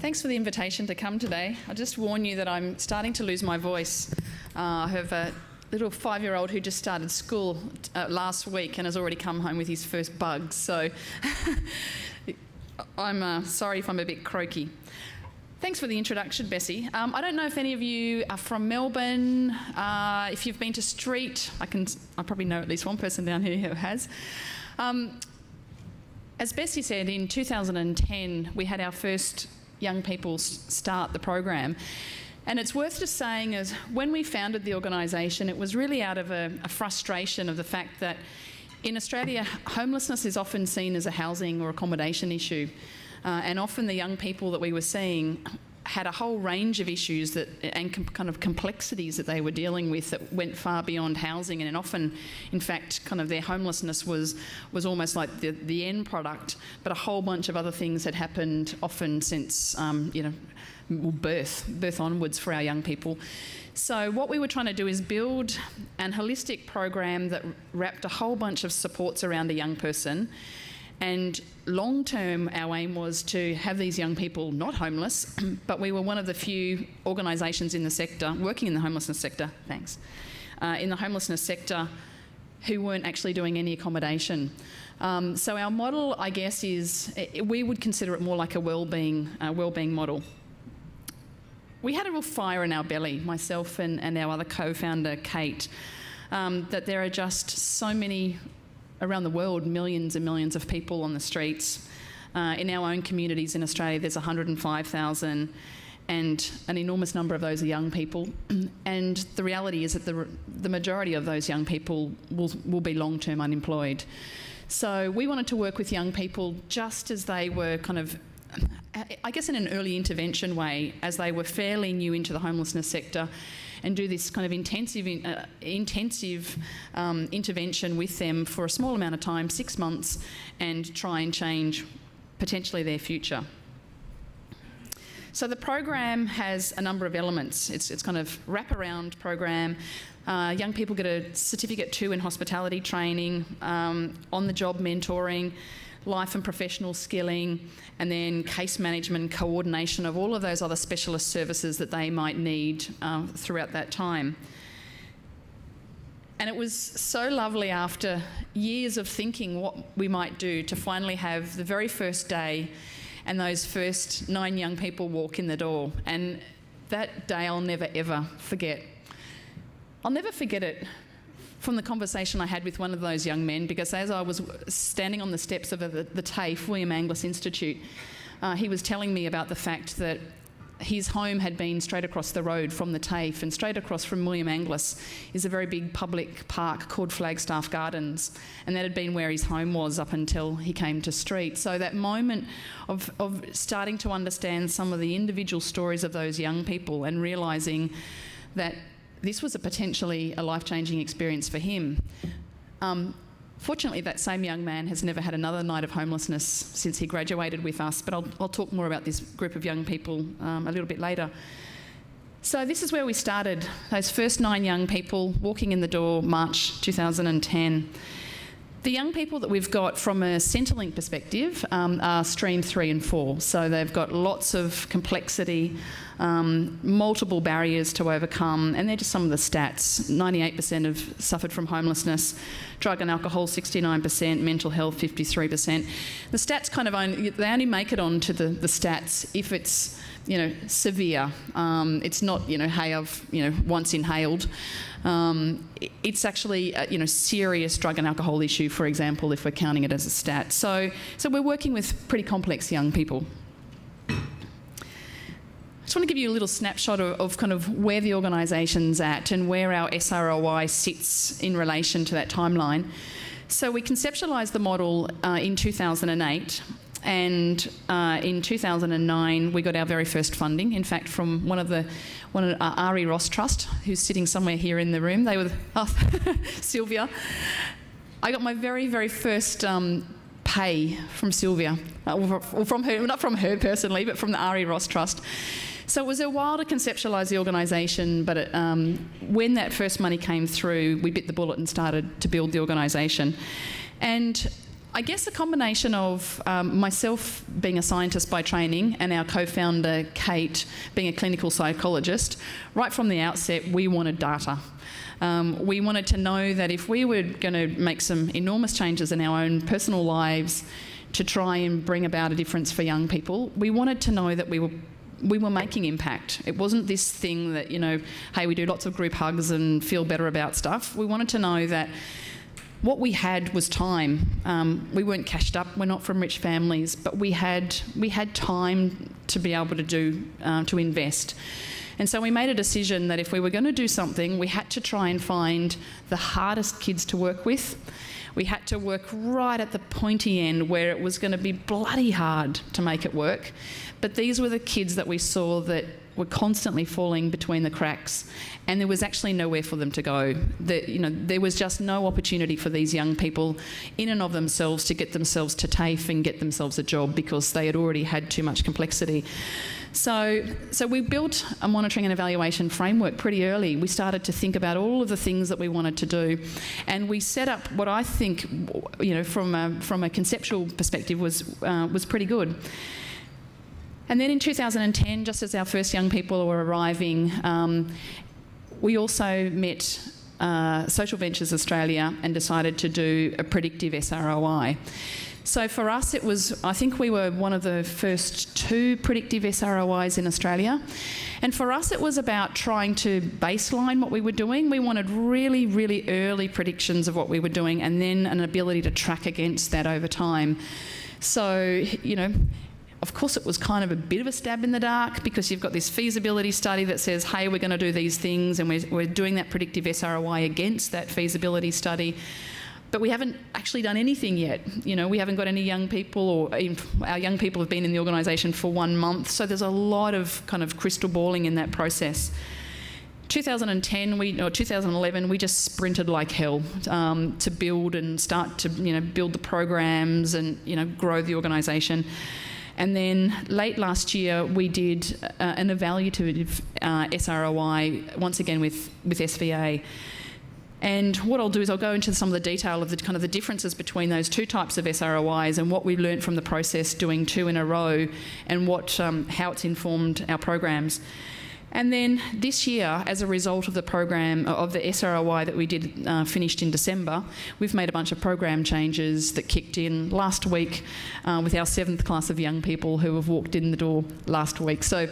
Thanks for the invitation to come today. I'll just warn you that I'm starting to lose my voice. I have a little 5-year-old who just started school last week and has already come home with his first bug, so I'm sorry if I'm a bit croaky. Thanks for the introduction, Bessie. I don't know if any of you are from Melbourne. If you've been to STREAT, I probably know at least one person down here who has. As Bessie said, in 2010, we had our first young people start the program. And it's worth just saying is when we founded the organisation, it was really out of a frustration of the fact that in Australia, homelessness is often seen as a housing or accommodation issue. And often the young people that we were seeing had a whole range of issues and kind of complexities that they were dealing with that went far beyond housing, and often, in fact, kind of their homelessness was almost like the end product, but a whole bunch of other things had happened often since birth onwards for our young people. So what we were trying to do is build an holistic program that wrapped a whole bunch of supports around a young person. And long term, our aim was to have these young people not homeless, but we were one of the few organisations in the sector, working in the homelessness sector, in the homelessness sector, who weren't actually doing any accommodation. So our model, I guess, is, we would consider it more like a wellbeing model. We had a real fire in our belly, myself and our other co-founder, Kate, that there are just so many around the world, millions and millions of people on the streets. In our own communities in Australia, there's 105,000, and an enormous number of those are young people. And the reality is that the majority of those young people will be long-term unemployed. So we wanted to work with young people just as they were kind of, I guess in an early intervention way, as they were fairly new into the homelessness sector, and do this kind of intensive intervention with them for a small amount of time, 6 months, and try and change potentially their future. So the program has a number of elements. It's kind of wrap-around program. Young people get a certificate 2 in hospitality training, on-the-job mentoring, life and professional skilling, and then case management and coordination of all of those other specialist services that they might need throughout that time. And it was so lovely after years of thinking what we might do to finally have the very first day and those first 9 young people walk in the door. And that day I'll never ever forget. I'll never forget it from the conversation I had with one of those young men, because as I was standing on the steps of the TAFE, William Angliss Institute, he was telling me about the fact that his home had been straight across the road from the TAFE, and straight across from William Angliss is a very big public park called Flagstaff Gardens, and that had been where his home was up until he came to STREAT. So that moment of starting to understand some of the individual stories of those young people and realising that this was potentially a life-changing experience for him. Fortunately, that same young man has never had another night of homelessness since he graduated with us, but I'll talk more about this group of young people a little bit later. So this is where we started, those first 9 young people walking in the door, March 2010. The young people that we've got from a Centrelink perspective are stream 3 and 4. So they've got lots of complexity, multiple barriers to overcome, and they're just some of the stats. 98% have suffered from homelessness, drug and alcohol 69%, mental health 53%. The stats kind of only make it onto the stats if it's severe. It's not hey, I've once inhaled. It's actually a serious drug and alcohol issue, for example, if we're counting it as a stat. So we're working with pretty complex young people. I just want to give you a little snapshot of kind of where the organisation's at and where our SROI sits in relation to that timeline. So we conceptualised the model in 2008. And in 2009, we got our very first funding. In fact, from one of Ari Ross Trust, who's sitting somewhere here in the room. They were Sylvia. I got my very, very first pay from Sylvia, or from her, not from her personally, but from the Ari Ross Trust. So it was a while to conceptualise the organisation, but when that first money came through, we bit the bullet and started to build the organisation. And I guess a combination of myself being a scientist by training and our co-founder Kate being a clinical psychologist. Right from the outset, we wanted data. We wanted to know that if we were going to make some enormous changes in our own personal lives to try and bring about a difference for young people, we wanted to know that we were making impact. It wasn't this thing that, you know, hey, we do lots of group hugs and feel better about stuff. We wanted to know that what we had was time. We weren't cashed up. We're not from rich families, but we had time to be able to do to invest. And so we made a decision that if we were going to do something, we had to try and find the hardest kids to work with. We had to work right at the pointy end where it was going to be bloody hard to make it work. But these were the kids that we saw that were constantly falling between the cracks, and there was actually nowhere for them to go. There was just no opportunity for these young people in and of themselves to get themselves to TAFE and get themselves a job because they had already had too much complexity. So we built a monitoring and evaluation framework pretty early. We started to think about all of the things that we wanted to do, and we set up what I think, you know, from a conceptual perspective was pretty good. And then in 2010, just as our first young people were arriving, we also met Social Ventures Australia and decided to do a predictive SROI. So for us, it was, I think we were one of the first 2 predictive SROIs in Australia. And for us, it was about trying to baseline what we were doing. We wanted really, really early predictions of what we were doing and then an ability to track against that over time. So, you know, of course, it was kind of a bit of a stab in the dark because you've got this feasibility study that says, hey, we're going to do these things, and we're doing that predictive SROI against that feasibility study. But we haven't actually done anything yet. You know, we haven't got any young people, or our young people have been in the organisation for 1 month. So there's a lot of kind of crystal balling in that process. 2011, we just sprinted like hell to build and start to, you know, build the programs and, you know, grow the organisation. And then late last year, we did an evaluative SROI, once again with SVA. And what I'll do is I'll go into some of the detail of the kind of the differences between those 2 types of SROIs and what we learned from the process doing 2 in a row and what how it's informed our programs. And then this year, as a result of the program, of the SROI that we did finished in December, we've made a bunch of program changes that kicked in last week with our 7th class of young people who have walked in the door last week. So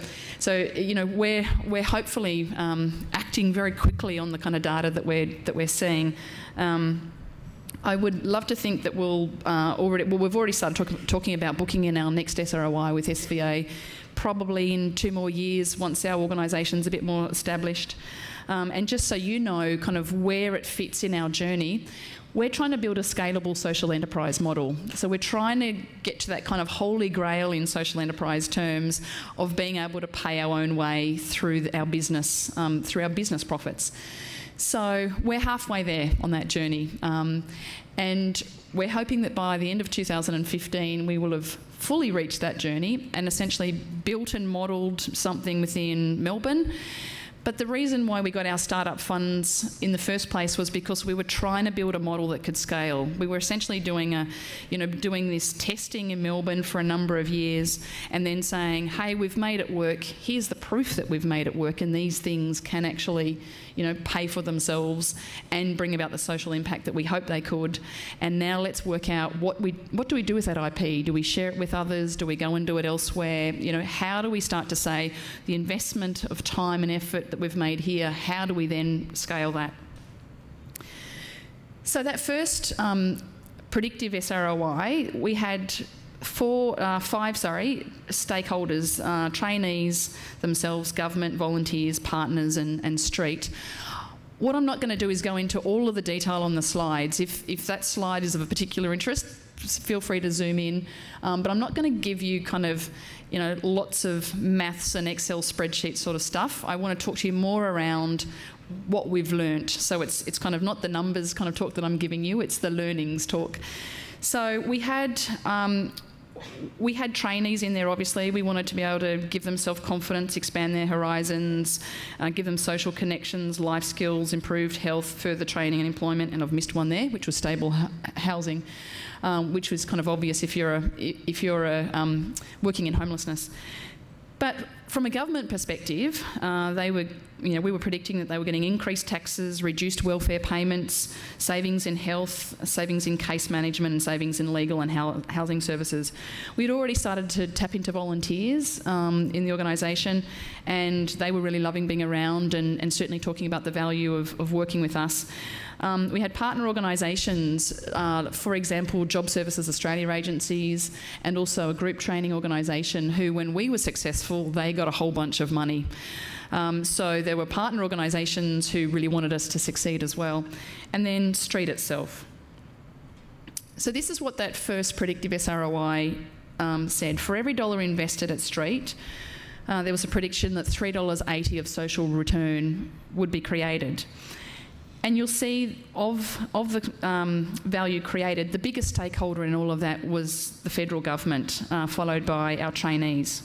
you know, we're hopefully acting very quickly on the kind of data that we're seeing. I would love to think that we've already started talking about booking in our next SROI with SVA, probably in 2 more years once our organisation's a bit more established. And just so you know kind of where it fits in our journey, we're trying to build a scalable social enterprise model. So we're trying to get to that kind of holy grail in social enterprise terms of being able to pay our own way through our business profits. So we're halfway there on that journey. And we're hoping that by the end of 2015, we will have fully reached that journey and essentially built and modelled something within Melbourne. But the reason why we got our startup funds in the first place was because we were trying to build a model that could scale. We were essentially doing this testing in Melbourne for a number of years and then saying, hey, we've made it work. Here's the proof that we've made it work, and these things can actually, you know, pay for themselves and bring about the social impact that we hope they could. And now let's work out what do we do with that IP? Do we share it with others? Do we go and do it elsewhere? You know, how do we start to say the investment of time and effort that we've made here, how do we then scale that? So that first predictive SROI, we had five stakeholders, trainees themselves, government, volunteers, partners and STREAT. What I'm not going to do is go into all of the detail on the slides. If that slide is of a particular interest, feel free to zoom in. But I'm not going to give you kind of, you know, lots of maths and Excel spreadsheet sort of stuff. I want to talk to you more around what we've learnt. So it's kind of not the numbers kind of talk that I'm giving you, it's the learnings talk. So we had trainees in there, obviously. We wanted to be able to give them self-confidence, expand their horizons, give them social connections, life skills, improved health, further training and employment, and I've missed one there, which was stable housing. which was kind of obvious if you're working in homelessness. But from a government perspective, we were predicting that they were getting increased taxes, reduced welfare payments, savings in health, savings in case management, and savings in legal and housing services. We'd already started to tap into volunteers in the organisation, and they were really loving being around and certainly talking about the value of working with us. We had partner organisations, for example, Job Services Australia agencies, and also a group training organisation who, when we were successful, they got a whole bunch of money. So there were partner organisations who really wanted us to succeed as well. And then STREAT itself. So this is what that first Predictive SROI said. For every dollar invested at STREAT, there was a prediction that $3.80 of social return would be created. And you'll see of the value created, the biggest stakeholder in all of that was the federal government, followed by our trainees.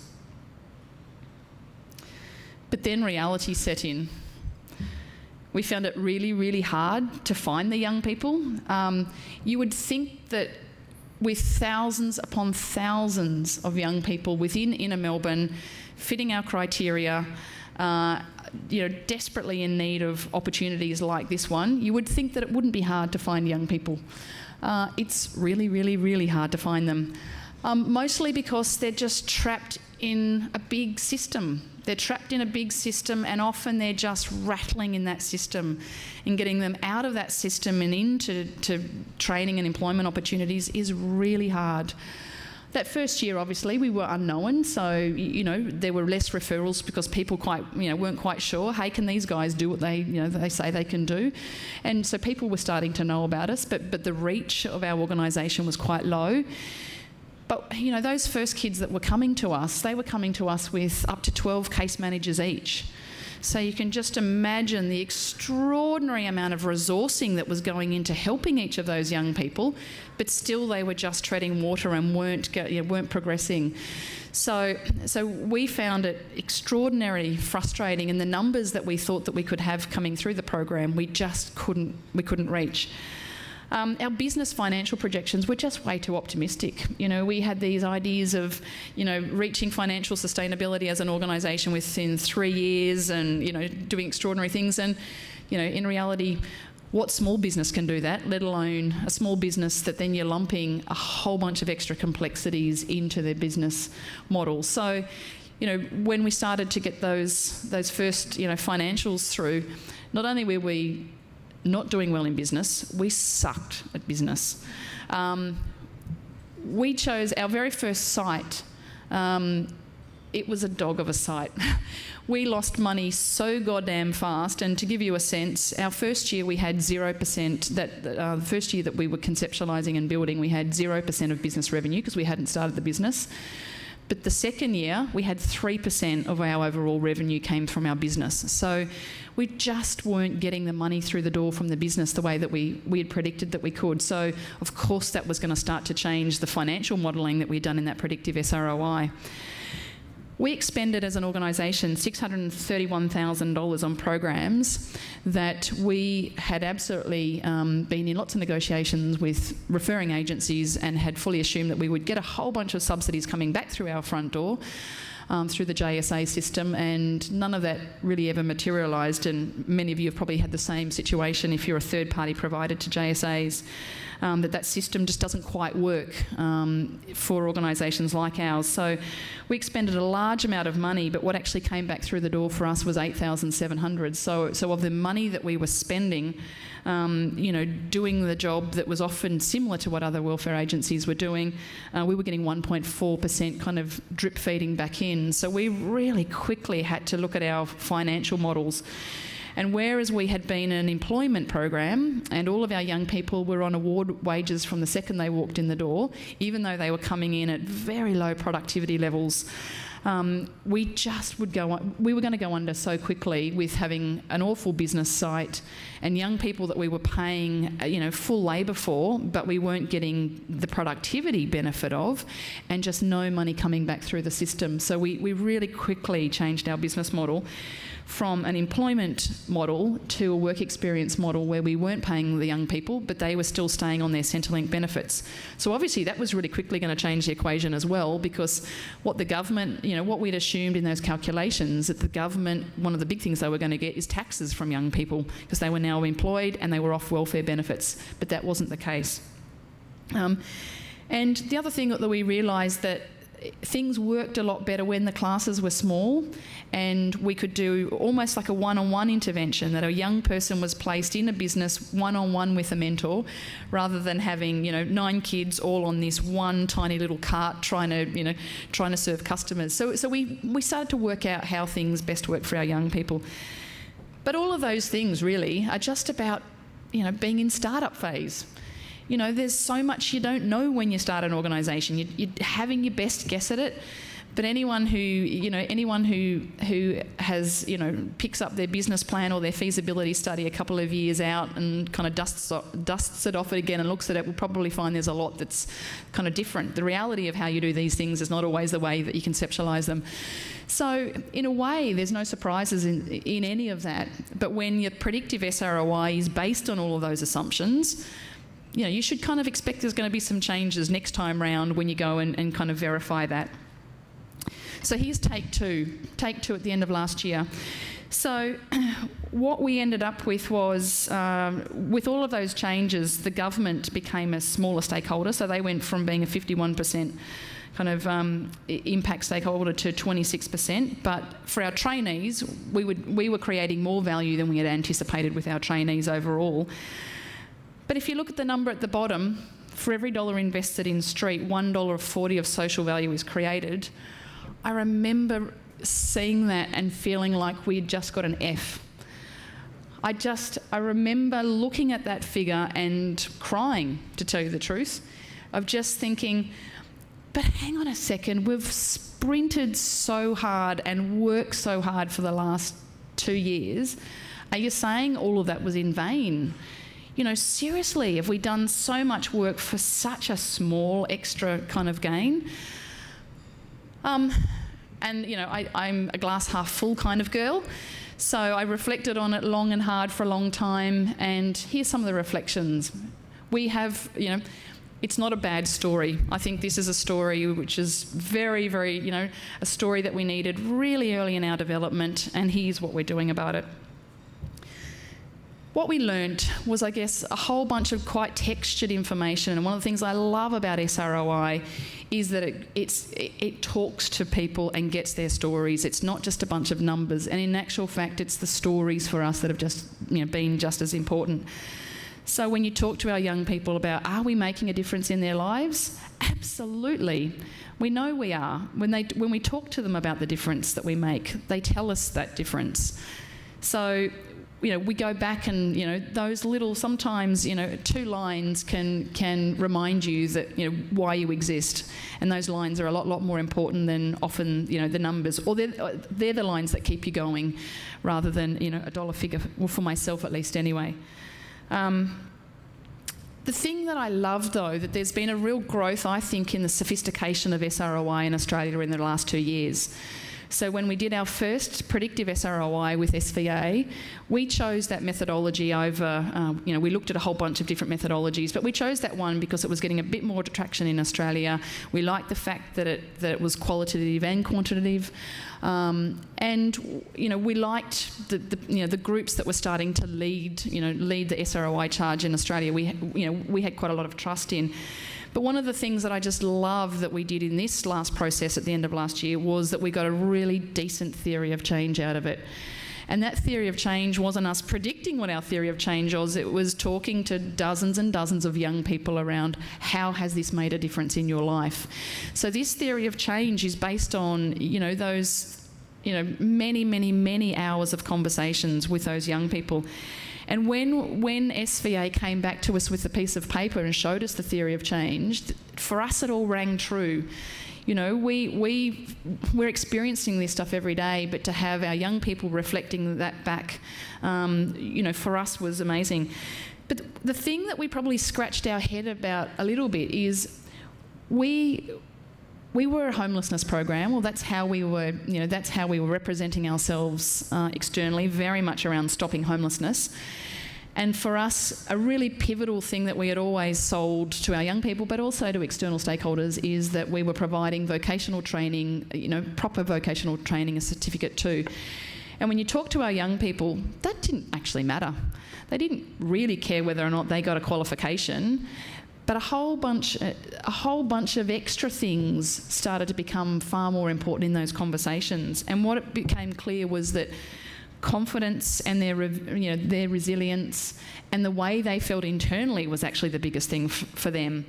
But then reality set in. We found it really, really hard to find the young people. You would think that with thousands upon thousands of young people within inner Melbourne, fitting our criteria, desperately in need of opportunities like this one, you would think that it wouldn't be hard to find young people. It's really, really, really hard to find them. Mostly because they're just trapped in a big system. They're trapped in a big system, and often they're just rattling in that system, and getting them out of that system and into training and employment opportunities is really hard. That first year, obviously, we were unknown, so there were less referrals because people weren't quite sure. Hey, can these guys do what they say they can do? And so people were starting to know about us, but the reach of our organisation was quite low. But those first kids that were coming to us, they were coming to us with up to 12 case managers each. So you can just imagine the extraordinary amount of resourcing that was going into helping each of those young people, but still they were just treading water and weren't progressing. So we found it extraordinarily frustrating, and the numbers that we thought that we could have coming through the program, we couldn't reach. Our business financial projections were just way too optimistic. We had these ideas of, reaching financial sustainability as an organisation within 3 years and, doing extraordinary things. And, in reality, what small business can do that, let alone a small business that then you're lumping a whole bunch of extra complexities into their business model. So, when we started to get those first, financials through, not only were we not doing well in business, we sucked at business. We chose our very first site. It was a dog of a site. We lost money so goddamn fast, and to give you a sense, our first year we had 0%, the first year that we were conceptualising and building, we had 0% of business revenue because we hadn't started the business. But the second year, we had 3% of our overall revenue came from our business. So we just weren't getting the money through the door from the business the way that we had predicted that we could. So, of course, that was going to start to change the financial modelling that we'd done in that Predictive SROI. We expended as an organisation $631,000 on programs that we had absolutely been in lots of negotiations with referring agencies and had fully assumed that we would get a whole bunch of subsidies coming back through our front door through the JSA system, and none of that really ever materialised, and many of you have probably had the same situation if you're a third-party provider to JSAs. That system just doesn't quite work for organisations like ours. So we expended a large amount of money, but what actually came back through the door for us was $8,700. So of the money that we were spending, doing the job that was often similar to what other welfare agencies were doing, we were getting 1.4% kind of drip feeding back in. So we really quickly had to look at our financial models. And whereas we had been an employment program and all of our young people were on award wages from the second they walked in the door, even though they were coming in at very low productivity levels, we were going to go under so quickly with having an awful business site and young people that we were paying, full labour for, but we weren't getting the productivity benefit of, and just no money coming back through the system. So we really quickly changed our business model. from an employment model to a work experience model where we weren't paying the young people, but they were still staying on their Centrelink benefits. So obviously that was really quickly going to change the equation as well, because what the government, what we'd assumed in those calculations, that the government, one of the big things they were going to get is taxes from young people because they were now employed and they were off welfare benefits, but that wasn't the case. And the other thing that we realised that things worked a lot better when the classes were small and we could do almost like a one-on-one intervention, that a young person was placed in a business one-on-one with a mentor rather than having 9 kids all on this one tiny little cart trying to serve customers. So we started to work out how things best work for our young people. But all of those things really are just about being in startup phase. There's so much you don't know when you start an organisation. You're having your best guess at it, but anyone who has picks up their business plan or their feasibility study a couple of years out and kind of dusts it off again and looks at it will probably find there's a lot that's kind of different. The reality of how you do these things is not always the way that you conceptualise them. So in a way, there's no surprises in any of that. But when your predictive SROI is based on all of those assumptions, you should kind of expect there's going to be some changes next time round when you go and kind of verify that. So here's take two at the end of last year. So what we ended up with was, with all of those changes, the government became a smaller stakeholder. So they went from being a 51% kind of impact stakeholder to 26%. But for our trainees, we were creating more value than we had anticipated with our trainees overall. But if you look at the number at the bottom, for every dollar invested in STREAT, $1.40 of social value is created. I remember seeing that and feeling like we'd just got an F. I remember looking at that figure and crying, to tell you the truth, of just thinking, but hang on a second, we've sprinted so hard and worked so hard for the last 2 years. Are you saying all of that was in vain? Seriously, have we done so much work for such a small extra kind of gain? I'm a glass half full kind of girl, so I reflected on it long and hard for a long time, and here's some of the reflections. We have, it's not a bad story. I think this is a story which is very, very, a story that we needed really early in our development, and here's what we're doing about it. What we learnt was, I guess, a whole bunch of quite textured information, and one of the things I love about SROI is that it talks to people and gets their stories. It's not just a bunch of numbers, and in actual fact, it's the stories for us that have just been just as important. So when you talk to our young people about, are we making a difference in their lives? Absolutely. We know we are. When we talk to them about the difference that we make, they tell us that difference. So we go back and, those little, sometimes, 2 lines can remind you that, why you exist. And those lines are a lot more important than often, the numbers. Or they're the lines that keep you going rather than, a dollar figure, well, for myself at least anyway. The thing that I love, though, that there's been a real growth, I think, in the sophistication of SROI in Australia in the last 2 years. So when we did our first predictive SROI with SVA, we chose that methodology over, we looked at a whole bunch of different methodologies, but we chose that one because it was getting a bit more traction in Australia. We liked the fact that it was qualitative and quantitative, and we liked the groups that were starting to lead the SROI charge in Australia. We had quite a lot of trust in. But one of the things that I just love that we did in this last process at the end of last year was that we got a really decent theory of change out of it. And that theory of change wasn't us predicting what our theory of change was, it was talking to dozens and dozens of young people around how has this made a difference in your life. So this theory of change is based on, those, many hours of conversations with those young people. And when SVA came back to us with a piece of paper and showed us the theory of change, for us it all rang true. We're experiencing this stuff every day, but to have our young people reflecting that back, for us was amazing. But the thing that we probably scratched our head about a little bit is we we were a homelessness program. Well, that's how we were, that's how we were representing ourselves externally, very much around stopping homelessness. And for us, a really pivotal thing that we had always sold to our young people, but also to external stakeholders, is that we were providing vocational training, proper vocational training, a certificate too. And when you talk to our young people, that didn't actually matter. They didn't really care whether or not they got a qualification. But a whole bunch of extra things started to become far more important in those conversations. And what it became clear was that confidence and their resilience and the way they felt internally was actually the biggest thing for them.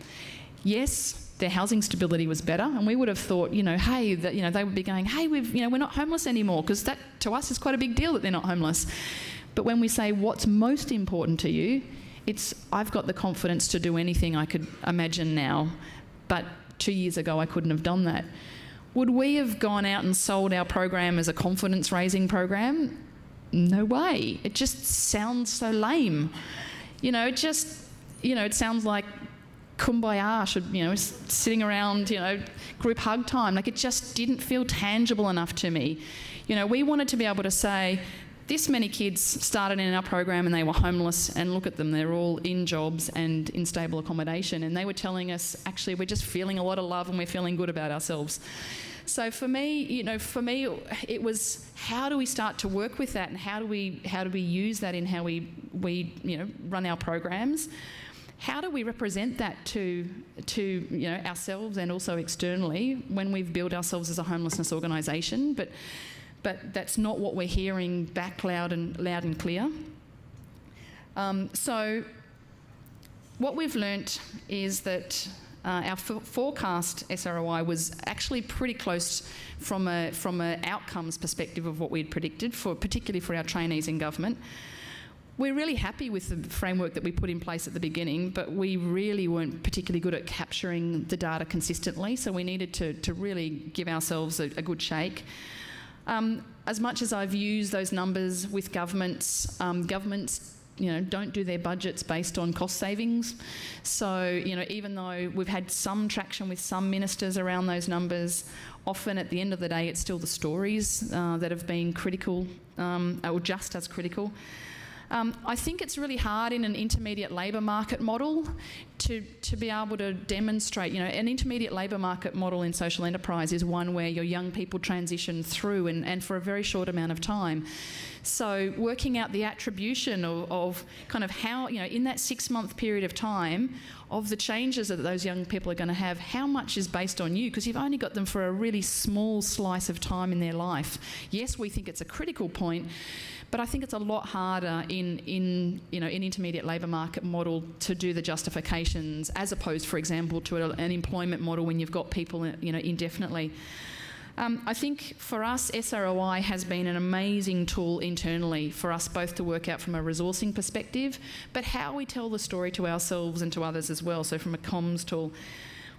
Yes, their housing stability was better, and we would have thought, hey, they would be going, hey, we're not homeless anymore, because that to us is quite a big deal that they're not homeless. But when we say what's most important to you, it's, I've got the confidence to do anything I could imagine now, but 2 years ago I couldn't have done that. Would we have gone out and sold our program as a confidence-raising program? No way. It just sounds so lame. It sounds like kumbaya, sitting around, group hug time. Like, it just didn't feel tangible enough to me. We wanted to be able to say, this many kids started in our program and they were homeless, and look at them, they're all in jobs and in stable accommodation, and they were telling us, actually, we're just feeling a lot of love and we're feeling good about ourselves. So for me, it was, how do we start to work with that, and how do we use that in how we run our programs? How do we represent that to ourselves and also externally when we've built ourselves as a homelessness organisation? But that's not what we're hearing back loud and clear. So what we've learnt is that our forecast SROI was actually pretty close from a outcomes perspective of what we'd predicted, particularly for our trainees in government. We're really happy with the framework that we put in place at the beginning, but we really weren't particularly good at capturing the data consistently, so we needed to really give ourselves a good shake. As much as I've used those numbers with governments, don't do their budgets based on cost savings. So, even though we've had some traction with some ministers around those numbers, often at the end of the day, it's still the stories that have been critical, or just as critical. I think it's really hard in an intermediate labour market model to be able to demonstrate, an intermediate labour market model in social enterprise is one where your young people transition through and for a very short amount of time. So working out the attribution of kind of how, in that 6-month period of time, of the changes that those young people are going to have, how much is based on you? Because you've only got them for a really small slice of time in their life. Yes, we think it's a critical point, but I think it's a lot harder in intermediate labour market model to do the justifications, as opposed, for example, to an employment model when you've got people, indefinitely. I think for us, SROI has been an amazing tool internally for us both to work out from a resourcing perspective, but how we tell the story to ourselves and to others as well, so from a comms tool.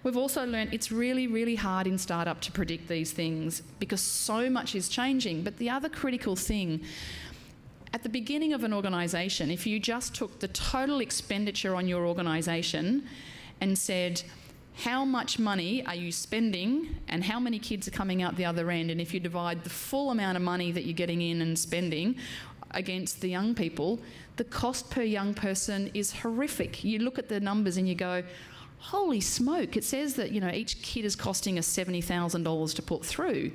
We've also learned it's really, really hard in startup to predict these things because so much is changing. But the other critical thing, at the beginning of an organisation, if you just took the total expenditure on your organisation and said, how much money are you spending and how many kids are coming out the other end, and if you divide the full amount of money that you're getting in and spending against the young people, the cost per young person is horrific. You look at the numbers and you go, holy smoke, it says that each kid is costing us $70,000 to put through.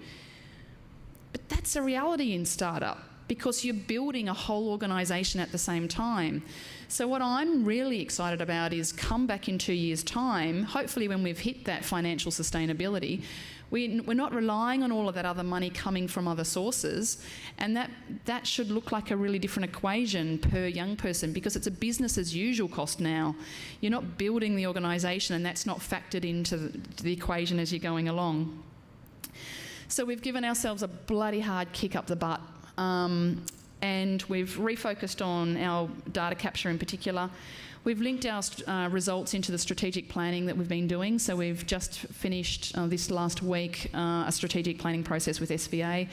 But that's a reality in startup, because you're building a whole organisation at the same time. So what I'm really excited about is come back in 2 years' time, hopefully when we've hit that financial sustainability, we're not relying on all of that other money coming from other sources, and that should look like a really different equation per young person, because it's a business as usual cost now. You're not building the organisation, and that's not factored into the equation as you're going along. So we've given ourselves a bloody hard kick up the butt. And we've refocused on our data capture in particular. We've linked our results into the strategic planning that we've been doing. So we've just finished this last week a strategic planning process with SVA.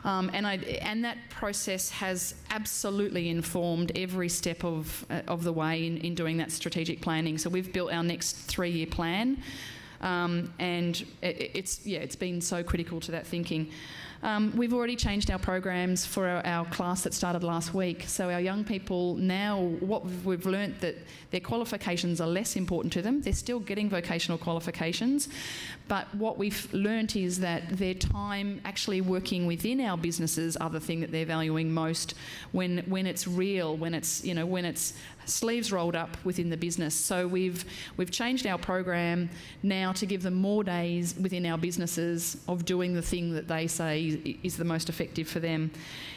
And that process has absolutely informed every step of the way in doing that strategic planning. So we've built our next 3-year plan. And it's been so critical to that thinking. We've already changed our programs for our class that started last week. So our young people now, what we've learnt, that their qualifications are less important to them. They're still getting vocational qualifications, but what we've learnt is that their time actually working within our businesses are the thing that they're valuing most when it's real, when it's sleeves rolled up within the business. So we've changed our program now to give them more days within our businesses of doing the thing that they say is the most effective for them.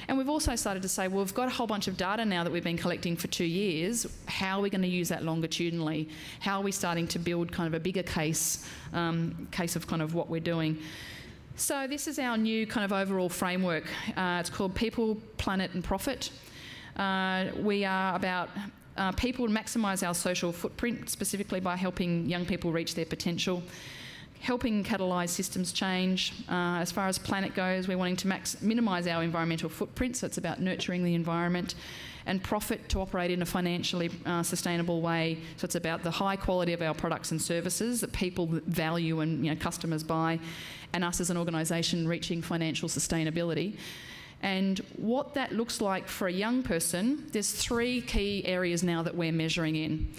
And we've also started to say, well, we've got a whole bunch of data now that we've been collecting for 2 years. How are we going to use that longitudinally? How are we starting to build kind of a bigger case of kind of what we're doing? So this is our new kind of overall framework. It's called People, Planet and Profit. We are about people to maximise our social footprint, specifically by helping young people reach their potential, helping catalyse systems change. As far as planet goes, we're wanting to minimise our environmental footprint, so it's about nurturing the environment, and profit to operate in a financially sustainable way. So it's about the high quality of our products and services that people value and customers buy, and us as an organisation reaching financial sustainability. And what that looks like for a young person, there's 3 key areas now that we're measuring in.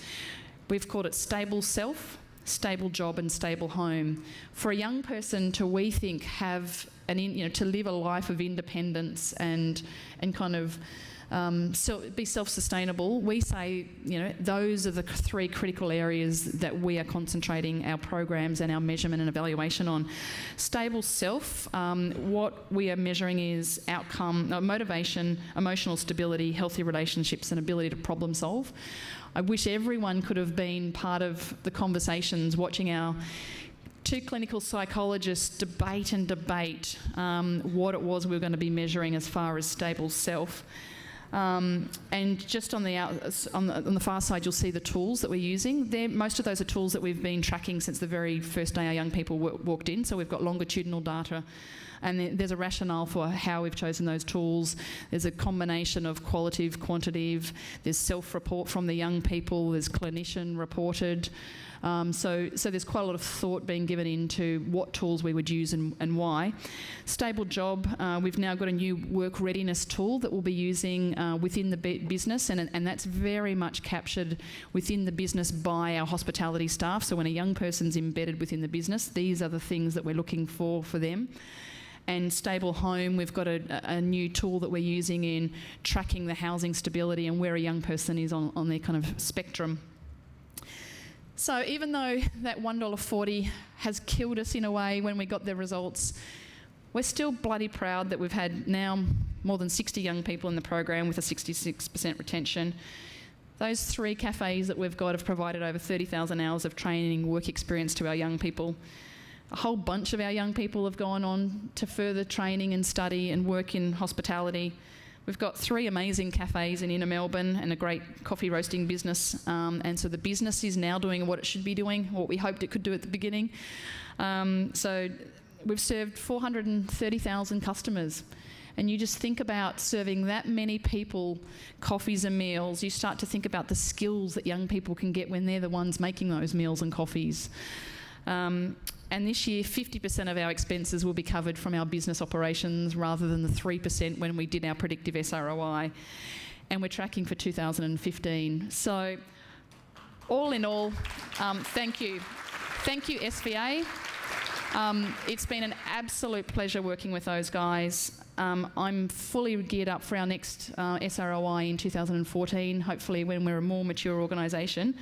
We've called it stable self, stable job and stable home. For a young person to, we think, have to live a life of independence and kind of be self-sustainable, we say, those are the 3 critical areas that we are concentrating our programs and our measurement and evaluation on. Stable self, what we are measuring is outcome, motivation, emotional stability, healthy relationships and ability to problem solve. I wish everyone could have been part of the conversations, watching our 2 clinical psychologists debate what it was we were going to be measuring as far as stable self. And just on the far side, you'll see the tools that we're using. Most of those are tools that we've been tracking since the very first day our young people walked in. So we've got longitudinal data, and there's a rationale for how we've chosen those tools. There's a combination of qualitative, quantitative. There's self-report from the young people. There's clinician reported. So there's quite a lot of thought being given into what tools we would use and why. Stable job, we've now got a new work readiness tool that we'll be using within the business, and that's very much captured within the business by our hospitality staff. So when a young person's embedded within the business, these are the things that we're looking for them. And stable home, we've got a new tool that we're using in tracking the housing stability and where a young person is on their kind of spectrum. So even though that $1.40 has killed us in a way when we got the results, we're still bloody proud that we've had now more than 60 young people in the program with a 66% retention. Those 3 cafes that we've got have provided over 30,000 hours of training, work experience to our young people. A whole bunch of our young people have gone on to further training and study and work in hospitality. We've got 3 amazing cafes in inner Melbourne and a great coffee roasting business. And so the business is now doing what it should be doing, what we hoped it could do at the beginning. So we've served 430,000 customers. And you just think about serving that many people coffees and meals. You start to think about the skills that young people can get when they're the ones making those meals and coffees. And this year, 50% of our expenses will be covered from our business operations rather than the 3% when we did our Predictive SROI. And we're tracking for 2015. So all in all, thank you. Thank you, SVA. It's been an absolute pleasure working with those guys. I'm fully geared up for our next SROI in 2014, hopefully when we're a more mature organisation.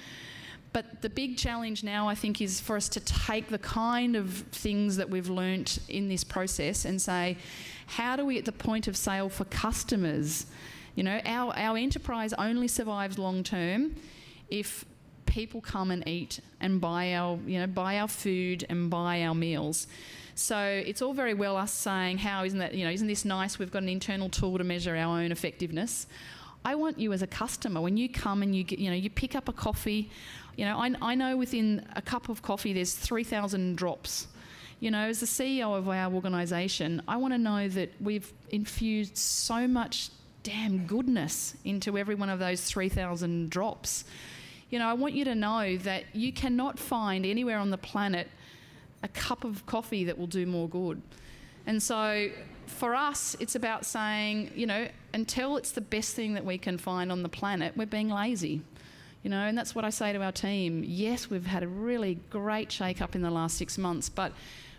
But the big challenge now, I think, is for us to take the kind of things that we've learnt in this process and say, how do we, at the point of sale for customers, our enterprise only survives long term if people come and eat and buy our food and buy our meals. So it's all very well us saying, how isn't that, isn't this nice? We've got an internal tool to measure our own effectiveness. I want you as a customer, when you come and you pick up a coffee. I know within a cup of coffee there's 3,000 drops. As the CEO of our organisation, I want to know that we've infused so much damn goodness into every one of those 3,000 drops. I want you to know that you cannot find anywhere on the planet a cup of coffee that will do more good. And so for us, it's about saying, you know, until it's the best thing that we can find on the planet, we're being lazy. You know, and that's what I say to our team. Yes, we've had a really great shake-up in the last 6 months, but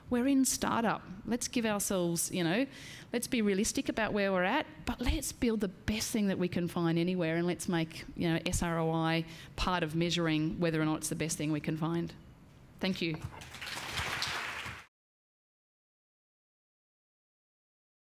we're in startup. Let's give ourselves, you know, let's be realistic about where we're at, but let's build the best thing that we can find anywhere, and let's make, you know, SROI part of measuring whether or not it's the best thing we can find. Thank you.